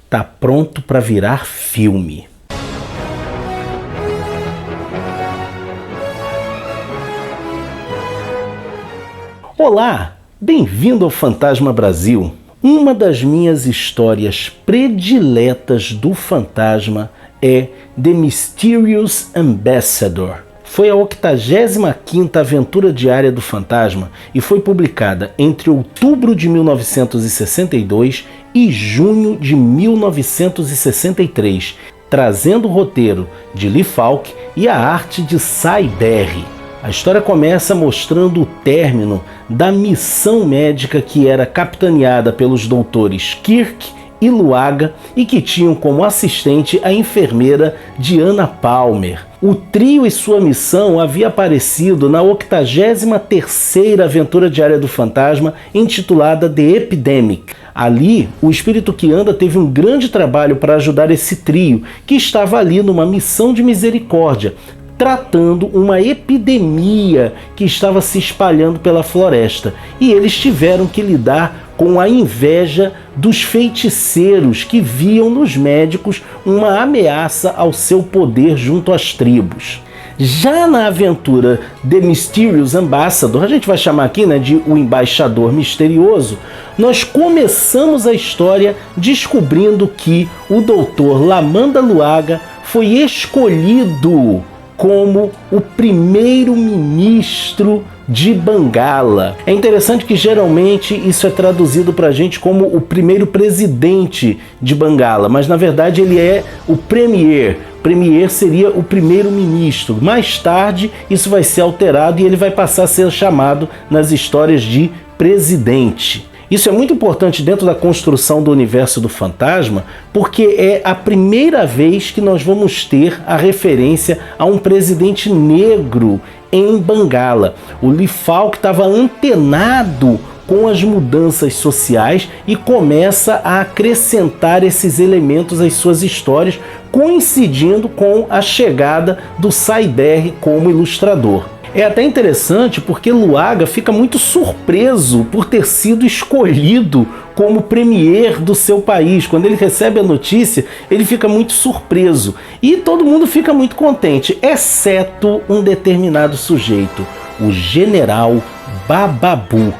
tá pronto para virar filme. Olá, bem-vindo ao Fantasma Brasil. Uma das minhas histórias prediletas do fantasma é The Mysterious Ambassador. Foi a 85ª aventura diária do fantasma e foi publicada entre outubro de 1962 e junho de 1963, trazendo o roteiro de Lee Falk e a arte de Cy Berry. A história começa mostrando o término da missão médica que era capitaneada pelos doutores Kirk e Luaga e que tinham como assistente a enfermeira Diana Palmer. O trio e sua missão havia aparecido na 83ª aventura diária do fantasma, intitulada The Epidemic. Ali, o espírito que anda teve um grande trabalho para ajudar esse trio, que estava ali numa missão de misericórdia, tratando uma epidemia que estava se espalhando pela floresta. E eles tiveram que lidar com a inveja dos feiticeiros que viam nos médicos uma ameaça ao seu poder junto às tribos. Já na aventura The Mysterious Ambassador, a gente vai chamar aqui, de O Embaixador Misterioso, nós começamos a história descobrindo que o Dr. Lamanda Luaga foi escolhido como o primeiro-ministro de Bangala. É interessante que geralmente isso é traduzido pra gente como o primeiro presidente de Bangala, mas na verdade ele é o premier. Premier seria o primeiro-ministro. Mais tarde isso vai ser alterado e ele vai passar a ser chamado nas histórias de presidente. Isso é muito importante dentro da construção do universo do fantasma, porque é a primeira vez que nós vamos ter a referência a um presidente negro em Bangala. O Lee Falk estava antenado com as mudanças sociais e começa a acrescentar esses elementos às suas histórias, coincidindo com a chegada do Cy Berry como ilustrador. É até interessante porque Luaga fica muito surpreso por ter sido escolhido como premier do seu país. Quando ele recebe a notícia, ele fica muito surpreso. E todo mundo fica muito contente, exceto um determinado sujeito, o General Bababu.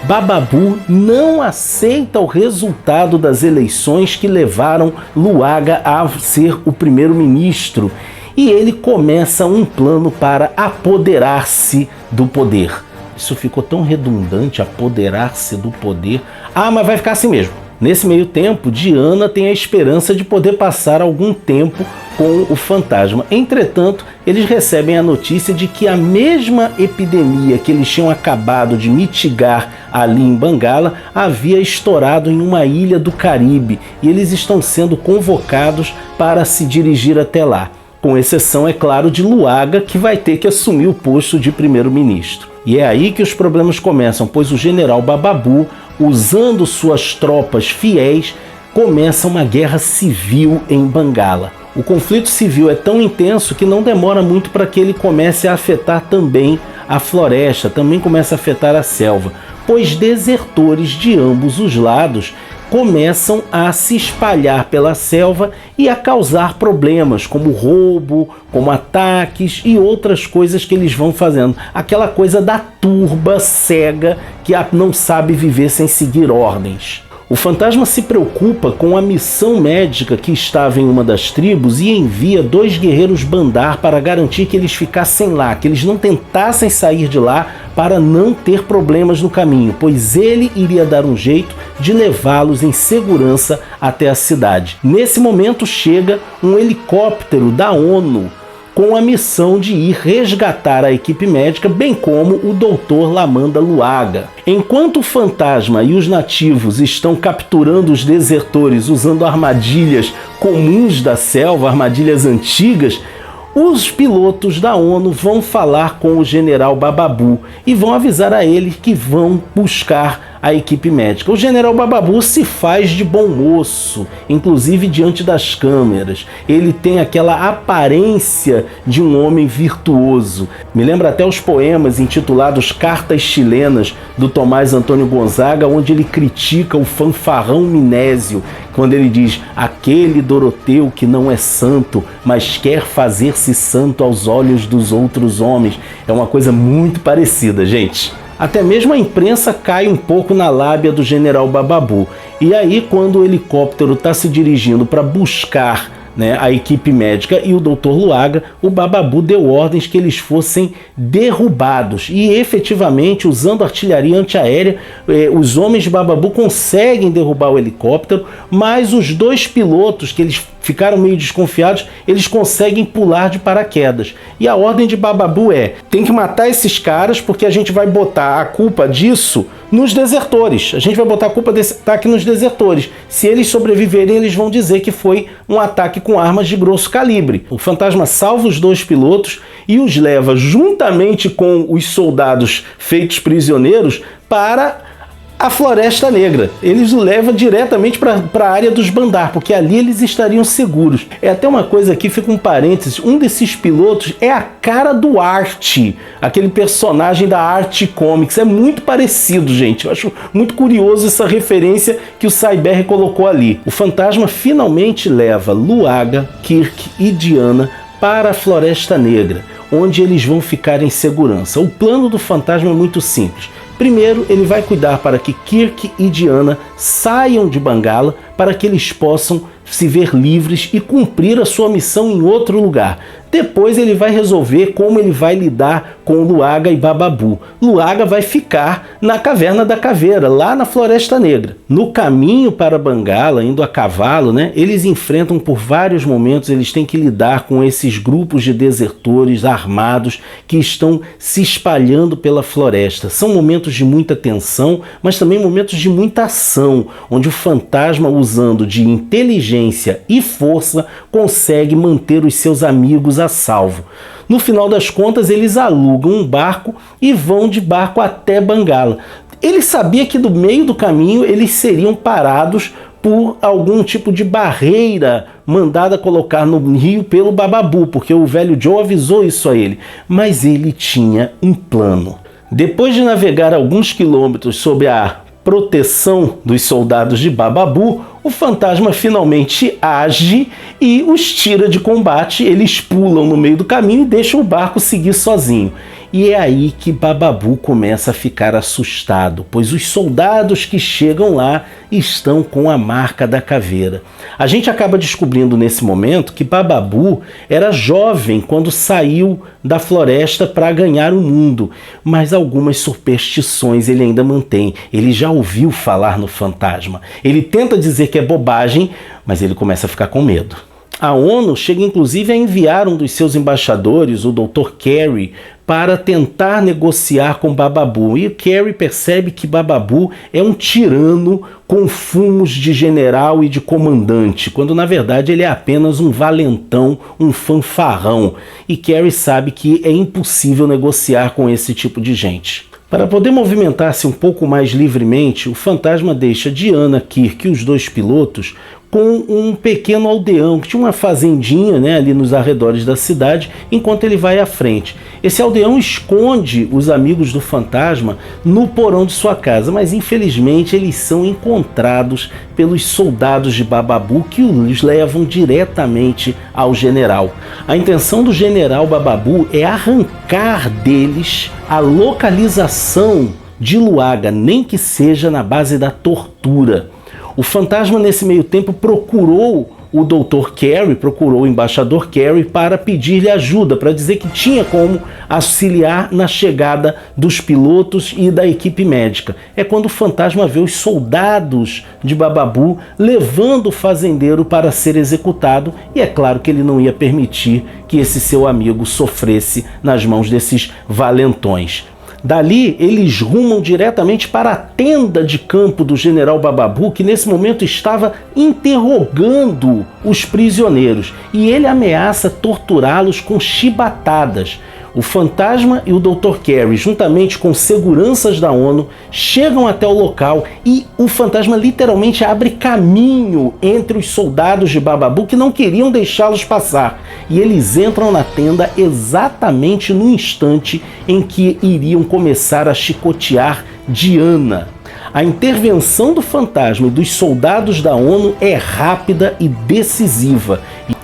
Bababu não aceita o resultado das eleições que levaram Luaga a ser o primeiro-ministro. E ele começa um plano para apoderar-se do poder. Isso ficou tão redundante, apoderar-se do poder. Mas vai ficar assim mesmo. Nesse meio tempo, Diana tem a esperança de poder passar algum tempo com o fantasma. Entretanto, eles recebem a notícia de que a mesma epidemia que eles tinham acabado de mitigar ali em Bangala havia estourado em uma ilha do Caribe. E eles estão sendo convocados para se dirigir até lá. Com exceção, é claro, de Luaga, que vai ter que assumir o posto de primeiro-ministro. E é aí que os problemas começam, pois o general Bababu, usando suas tropas fiéis, começa uma guerra civil em Bangala. O conflito civil é tão intenso que não demora muito para que ele comece a afetar também a floresta, também começa a afetar a selva, pois desertores de ambos os lados começam a se espalhar pela selva e a causar problemas, como roubo, como ataques e outras coisas que eles vão fazendo. Aquela coisa da turba cega que não sabe viver sem seguir ordens. O fantasma se preocupa com a missão médica que estava em uma das tribos e envia 2 guerreiros bandar para garantir que eles ficassem lá, que eles não tentassem sair de lá para não ter problemas no caminho, pois ele iria dar um jeito de levá-los em segurança até a cidade. Nesse momento chega um helicóptero da ONU com a missão de ir resgatar a equipe médica, bem como o Dr. Lamanda Luaga. Enquanto o fantasma e os nativos estão capturando os desertores usando armadilhas comuns da selva, armadilhas antigas, os pilotos da ONU vão falar com o general Bababu e vão avisar a ele que vão buscar a equipe médica. O general Bababu se faz de bom moço, inclusive diante das câmeras. Ele tem aquela aparência de um homem virtuoso. Me lembra até os poemas intitulados Cartas Chilenas, do Tomás Antônio Gonzaga, onde ele critica o fanfarrão Minésio, quando ele diz: aquele Doroteu que não é santo, mas quer fazer-se santo aos olhos dos outros homens. É uma coisa muito parecida, gente. Até mesmo a imprensa cai um pouco na lábia do general Bababu. E aí, quando o helicóptero está se dirigindo para buscar, né, a equipe médica e o Dr. Luaga, o Bababu deu ordens que eles fossem derrubados. E efetivamente, usando artilharia antiaérea, os homens de Bababu conseguem derrubar o helicóptero, mas os dois pilotos, que eles ficaram meio desconfiados, eles conseguem pular de paraquedas. E a ordem de Bababu tem que matar esses caras, porque a gente vai botar a culpa disso nos desertores. A gente vai botar a culpa desse ataque nos desertores. Se eles sobreviverem, eles vão dizer que foi um ataque com armas de grosso calibre. O fantasma salva os dois pilotos e os leva, juntamente com os soldados feitos prisioneiros, para a Floresta Negra. Eles o levam diretamente para a área dos Bandar, porque ali eles estariam seguros. É até uma coisa aqui, fica um parênteses, um desses pilotos é a cara do Art, aquele personagem da Art Comics. É muito parecido, gente. Eu acho muito curioso essa referência que o Cyber colocou ali. O fantasma finalmente leva Luaga, Kirk e Diana para a Floresta Negra, onde eles vão ficar em segurança. O plano do fantasma é muito simples. Primeiro, ele vai cuidar para que Kirk e Diana saiam de Bangala para que eles possam se ver livres e cumprir a sua missão em outro lugar. Depois ele vai resolver como ele vai lidar com Luaga e Bababu. Luaga vai ficar na Caverna da Caveira, lá na Floresta Negra. No caminho para Bangala, indo a cavalo, né, eles enfrentam por vários momentos, eles têm que lidar com esses grupos de desertores armados que estão se espalhando pela floresta. São momentos de muita tensão, mas também momentos de muita ação, onde o fantasma, usando de inteligência e força, consegue manter os seus amigos a salvo. No final das contas, eles alugam um barco e vão de barco até Bangala. Ele sabia que do meio do caminho eles seriam parados por algum tipo de barreira mandada colocar no rio pelo Bababu, porque o velho Joe avisou isso a ele. Mas ele tinha um plano. Depois de navegar alguns quilômetros sob a proteção dos soldados de Bababu, o fantasma finalmente age e os tira de combate. Eles pulam no meio do caminho e deixam o barco seguir sozinho. E é aí que Bababu começa a ficar assustado, pois os soldados que chegam lá estão com a marca da caveira. A gente acaba descobrindo nesse momento que Bababu era jovem quando saiu da floresta para ganhar o mundo, mas algumas superstições ele ainda mantém. Ele já ouviu falar no fantasma. Ele tenta dizer que é bobagem, mas ele começa a ficar com medo. A ONU chega inclusive a enviar um dos seus embaixadores, o Dr. Carey, para tentar negociar com Bababu. E o Carey percebe que Bababu é um tirano com fumos de general e de comandante, quando na verdade ele é apenas um valentão, um fanfarrão. E Carey sabe que é impossível negociar com esse tipo de gente. Para poder movimentar-se um pouco mais livremente, o fantasma deixa Diana, Kirk e os dois pilotos com um pequeno aldeão, que tinha uma fazendinha, né, ali nos arredores da cidade, enquanto ele vai à frente. Esse aldeão esconde os amigos do fantasma no porão de sua casa, mas infelizmente eles são encontrados pelos soldados de Bababu, que os levam diretamente ao general. A intenção do general Bababu é arrancar deles a localização de Luaga, nem que seja na base da tortura. O fantasma, nesse meio tempo, procurou o Dr. Carey, procurou o embaixador Carey para pedir-lhe ajuda, para dizer que tinha como auxiliar na chegada dos pilotos e da equipe médica. É quando o fantasma vê os soldados de Bababu levando o fazendeiro para ser executado, e é claro que ele não ia permitir que esse seu amigo sofresse nas mãos desses valentões. Dali, eles rumam diretamente para a tenda de campo do general Bababu, que nesse momento estava interrogando os prisioneiros, e ele ameaça torturá-los com chibatadas. O Fantasma e o Dr. Carey, juntamente com seguranças da ONU, chegam até o local e o Fantasma literalmente abre caminho entre os soldados de Bababu que não queriam deixá-los passar. E eles entram na tenda exatamente no instante em que iriam começar a chicotear Diana. A intervenção do Fantasma e dos soldados da ONU é rápida e decisiva.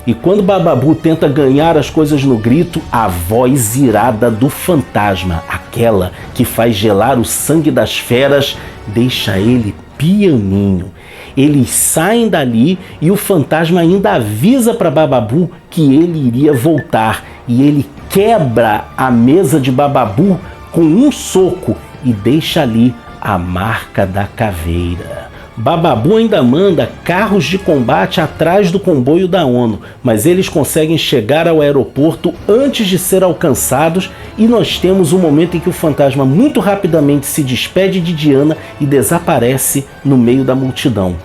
E quando Bababu tenta ganhar as coisas no grito, a voz irada do Fantasma, aquela que faz gelar o sangue das feras, deixa ele pianinho. Eles saem dali e o Fantasma ainda avisa para Bababu que ele iria voltar. E ele quebra a mesa de Bababu com um soco e deixa ali a marca da caveira. Bababu ainda manda carros de combate atrás do comboio da ONU, mas eles conseguem chegar ao aeroporto antes de ser alcançados e nós temos um momento em que o Fantasma muito rapidamente se despede de Diana e desaparece no meio da multidão.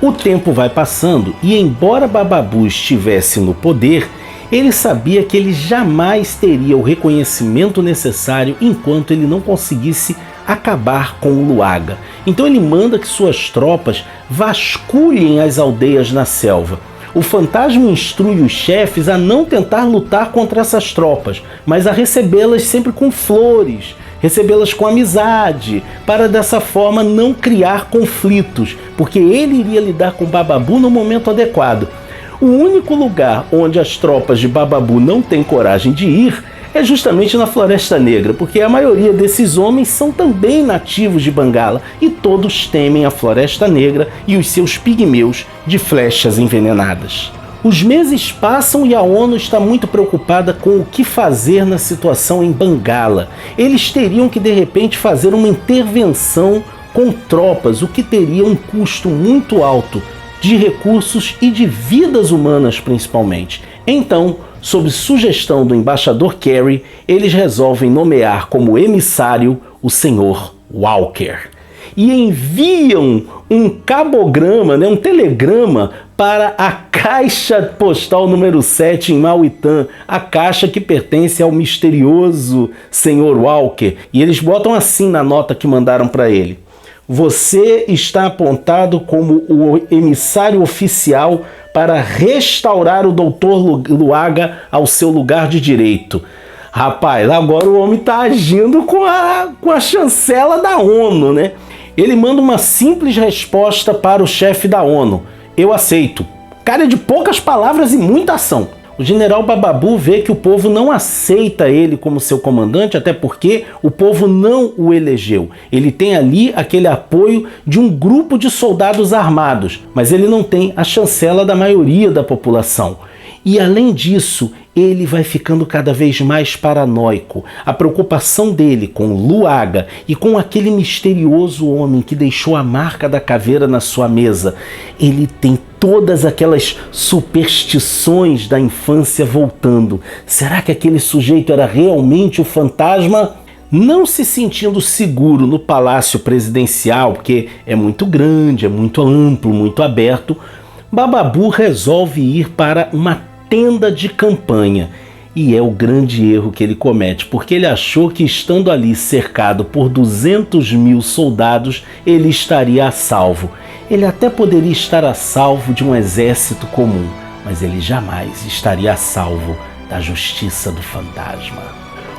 O tempo vai passando e, embora Bababu estivesse no poder, ele sabia que ele jamais teria o reconhecimento necessário enquanto ele não conseguisse acabar com o Luaga. Então ele manda que suas tropas vasculhem as aldeias na selva. O Fantasma instrui os chefes a não tentar lutar contra essas tropas, mas a recebê-las sempre com flores, recebê-las com amizade, para dessa forma não criar conflitos, porque ele iria lidar com Bababu no momento adequado. O único lugar onde as tropas de Bababu não têm coragem de ir é justamente na Floresta Negra, porque a maioria desses homens são também nativos de Bangala e todos temem a Floresta Negra e os seus pigmeus de flechas envenenadas. Os meses passam e a ONU está muito preocupada com o que fazer na situação em Bangala. Eles teriam que de repente fazer uma intervenção com tropas, o que teria um custo muito alto de recursos e de vidas humanas principalmente. Então, sob sugestão do embaixador Carey, eles resolvem nomear como emissário o Sr. Walker. E enviam um cabograma, um telegrama para a caixa postal número 7 em Mauitã, a caixa que pertence ao misterioso Sr. Walker. E eles botam assim na nota que mandaram para ele: você está apontado como o emissário oficial para restaurar o Dr. Luaga ao seu lugar de direito. Rapaz, agora o homem está agindo com a chancela da ONU, né? Ele manda uma simples resposta para o chefe da ONU: eu aceito. Cara de poucas palavras e muita ação. O general Bababu vê que o povo não aceita ele como seu comandante, até porque o povo não o elegeu. Ele tem ali aquele apoio de um grupo de soldados armados, mas ele não tem a chancela da maioria da população. E além disso, ele vai ficando cada vez mais paranoico. A preocupação dele com Luaga e com aquele misterioso homem que deixou a marca da caveira na sua mesa, ele tem todas aquelas superstições da infância voltando. Será que aquele sujeito era realmente o Fantasma? Não se sentindo seguro no palácio presidencial, porque é muito grande, é muito amplo, muito aberto, Bababu resolve ir para uma tenda de campanha. E é o grande erro que ele comete, porque ele achou que estando ali cercado por 200 mil soldados, ele estaria a salvo. Ele até poderia estar a salvo de um exército comum, mas ele jamais estaria a salvo da justiça do Fantasma.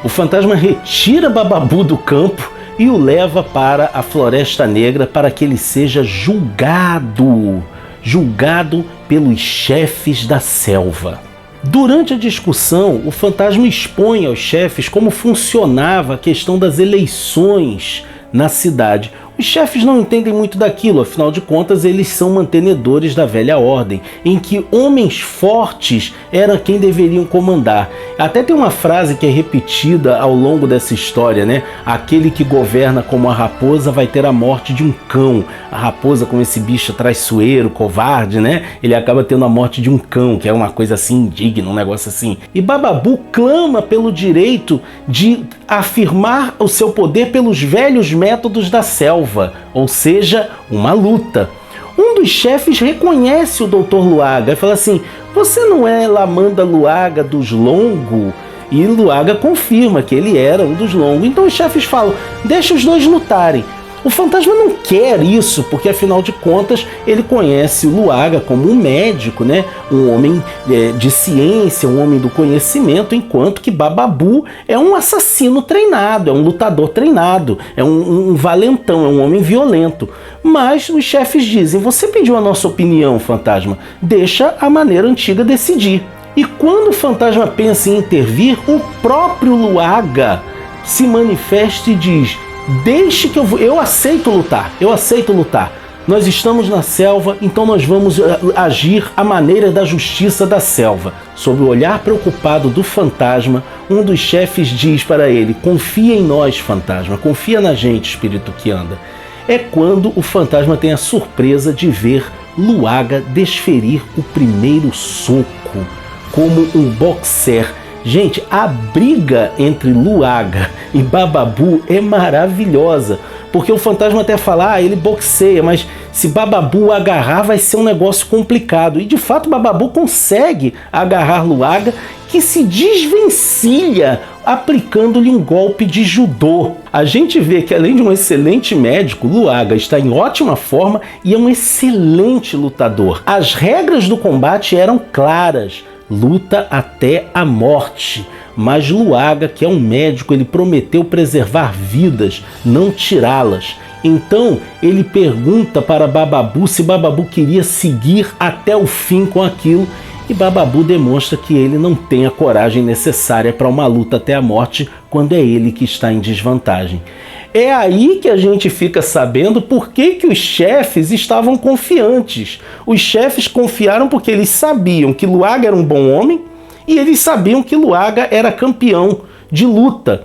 O Fantasma retira Bababu do campo e o leva para a Floresta Negra para que ele seja julgado pelos chefes da selva. Durante a discussão, o Fantasma expõe aos chefes como funcionava a questão das eleições na cidade. Os chefes não entendem muito daquilo, afinal de contas eles são mantenedores da velha ordem, em que homens fortes eram quem deveriam comandar. Até tem uma frase que é repetida ao longo dessa história, né? Aquele que governa como a raposa vai ter a morte de um cão. A raposa, como esse bicho traiçoeiro, covarde, né? Ele acaba tendo a morte de um cão, que é uma coisa assim indigna, um negócio assim. E Bababu clama pelo direito de afirmar o seu poder pelos velhos métodos da selva, ou seja, uma luta. Um dos chefes reconhece o Dr. Luaga e fala assim: você não é Lamanda Luaga dos Longo? E Luaga confirma que ele era um dos Longo. Então os chefes falam, deixa os dois lutarem. O fantasma não quer isso, porque afinal de contas ele conhece o Luaga como um médico, né? Um homem de ciência, um homem do conhecimento, enquanto que Bababu é um assassino treinado, é um lutador treinado, é um valentão, é um homem violento. Mas os chefes dizem, você pediu a nossa opinião, fantasma, deixa a maneira antiga decidir. E quando o fantasma pensa em intervir, o próprio Luaga se manifesta e diz, deixe que eu aceito lutar, Nós estamos na selva, então nós vamos agir à maneira da justiça da selva. Sob o olhar preocupado do fantasma, um dos chefes diz para ele, confia em nós, fantasma, confia na gente, espírito que anda. É quando o fantasma tem a surpresa de ver Luaga desferir o primeiro soco, como um boxer. Gente, a briga entre Luaga e Bababu é maravilhosa, porque o fantasma até fala, ele boxeia, mas se Bababu agarrar vai ser um negócio complicado. E de fato Bababu consegue agarrar Luaga, que se desvencilha aplicando-lhe um golpe de judô. A gente vê que além de um excelente médico, Luaga está em ótima forma e é um excelente lutador. As regras do combate eram claras, luta até a morte. Mas Luaga, que é um médico, ele prometeu preservar vidas, não tirá-las. Então ele pergunta para Bababu se Bababu queria seguir até o fim com aquilo, e Bababu demonstra que ele não tem a coragem necessária para uma luta até a morte quando é ele que está em desvantagem. É aí que a gente fica sabendo por que os chefes estavam confiantes. Os chefes confiaram porque eles sabiam que Luaga era um bom homem e eles sabiam que Luaga era campeão de luta.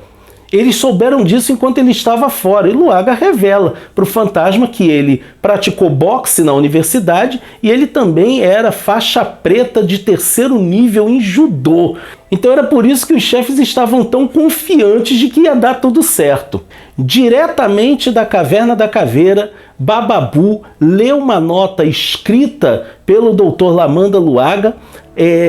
Eles souberam disso enquanto ele estava fora, e Luaga revela para o fantasma que ele praticou boxe na universidade e ele também era faixa preta de 3º nível em judô. Então era por isso que os chefes estavam tão confiantes de que ia dar tudo certo. Diretamente da Caverna da Caveira, Bababu leu uma nota escrita pelo Dr. Lamanda Luaga,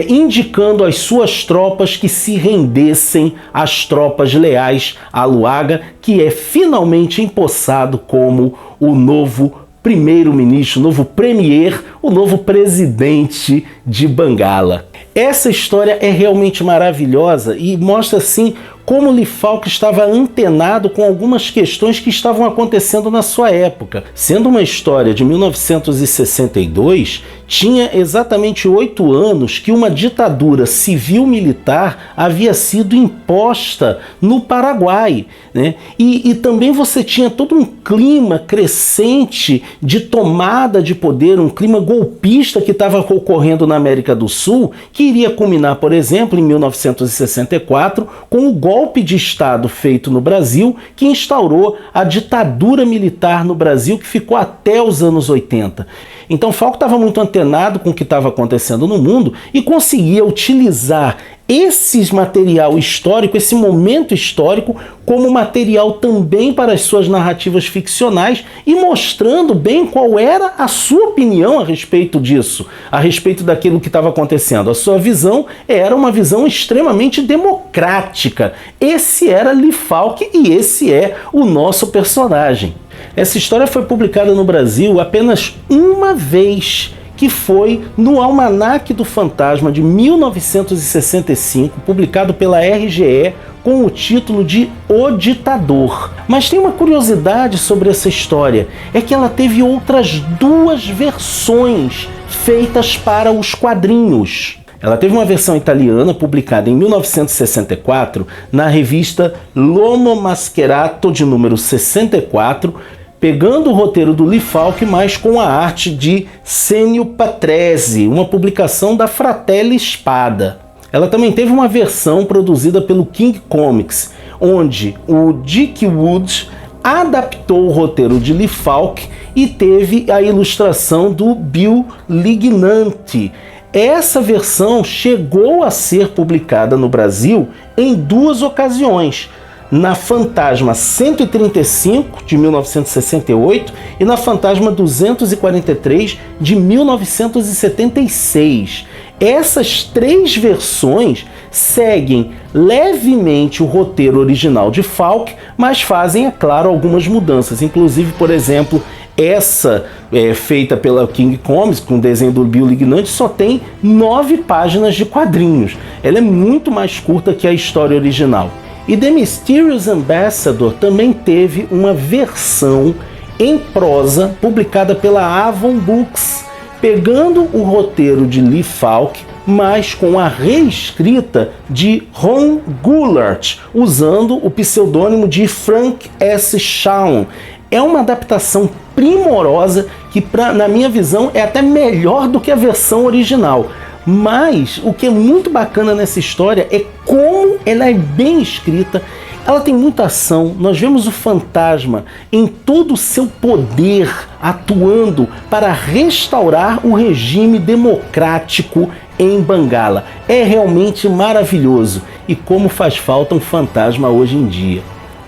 indicando às suas tropas que se rendessem às tropas leais a Luaga, que é finalmente empossado como o novo primeiro-ministro, o novo premier, o novo presidente de Bangala. Essa história é realmente maravilhosa e mostra assim como Lifalk estava antenado com algumas questões que estavam acontecendo na sua época. Sendo uma história de 1962, tinha exatamente 8 anos que uma ditadura civil-militar havia sido imposta no Paraguai, né? E também você tinha todo um clima crescente de tomada de poder, um clima golpista que estava ocorrendo na América do Sul, que iria culminar, por exemplo, em 1964, com o golpe de Estado feito no Brasil, que instaurou a ditadura militar no Brasil, que ficou até os anos 80. Então Falco estava muito antenado com o que estava acontecendo no mundo e conseguia utilizar esse material histórico, esse momento histórico, como material também para as suas narrativas ficcionais e mostrando bem qual era a sua opinião a respeito disso, a respeito daquilo que estava acontecendo. A sua visão era uma visão extremamente democrática. Esse era Lifalk e esse é o nosso personagem. Essa história foi publicada no Brasil apenas uma vez, que foi no Almanaque do Fantasma de 1965, publicado pela RGE com o título de O Ditador. Mas tem uma curiosidade sobre essa história, é que ela teve outras 2 versões feitas para os quadrinhos. Ela teve uma versão italiana publicada em 1964 na revista L'Uomo Mascherato de número 64, pegando o roteiro do Lifalk, mas com a arte de Cênio Patrese, uma publicação da Fratelli Spada. Ela também teve uma versão produzida pelo King Comics, onde o Dick Wood adaptou o roteiro de Lifalk e teve a ilustração do Bill Lignante. Essa versão chegou a ser publicada no Brasil em 2 ocasiões, na Fantasma 135, de 1968, e na Fantasma 243, de 1976. Essas 3 versões seguem levemente o roteiro original de Falk, mas fazem, é claro, algumas mudanças. Inclusive, por exemplo, essa feita pela King Comics, com desenho do Bill Lignante, só tem 9 páginas de quadrinhos. Ela é muito mais curta que a história original. E The Mysterious Ambassador também teve uma versão em prosa publicada pela Avon Books, pegando o roteiro de Lee Falk, mas com a reescrita de Ron Goulart, usando o pseudônimo de Frank S. Shawn. É uma adaptação primorosa que, na minha visão, é até melhor do que a versão original. Mas o que é muito bacana nessa história é como ela é bem escrita. Ela tem muita ação, nós vemos o fantasma em todo o seu poder atuando para restaurar o regime democrático em Bangala. É realmente maravilhoso e como faz falta um fantasma hoje em dia.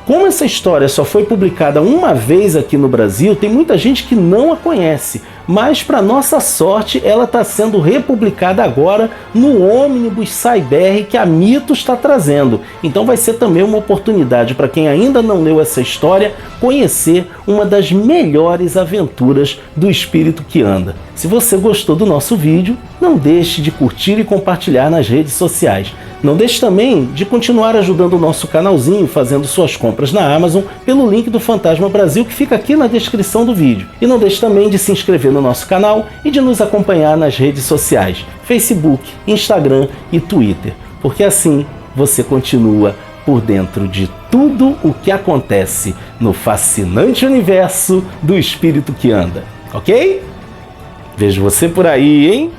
Como essa história só foi publicada uma vez aqui no Brasil, tem muita gente que não a conhece, mas para nossa sorte ela está sendo republicada agora no ônibus Cyber que a Mito está trazendo. Então vai ser também uma oportunidade para quem ainda não leu essa história conhecer uma das melhores aventuras do espírito que anda. Se você gostou do nosso vídeo, não deixe de curtir e compartilhar nas redes sociais. Não deixe também de continuar ajudando o nosso canalzinho fazendo suas compras na Amazon pelo link do Fantasma Brasil que fica aqui na descrição do vídeo. E não deixe também de se inscrever no nosso canal e de nos acompanhar nas redes sociais, Facebook, Instagram e Twitter, porque assim você continua por dentro de tudo o que acontece no fascinante universo do espírito que anda, ok? Vejo você por aí, hein?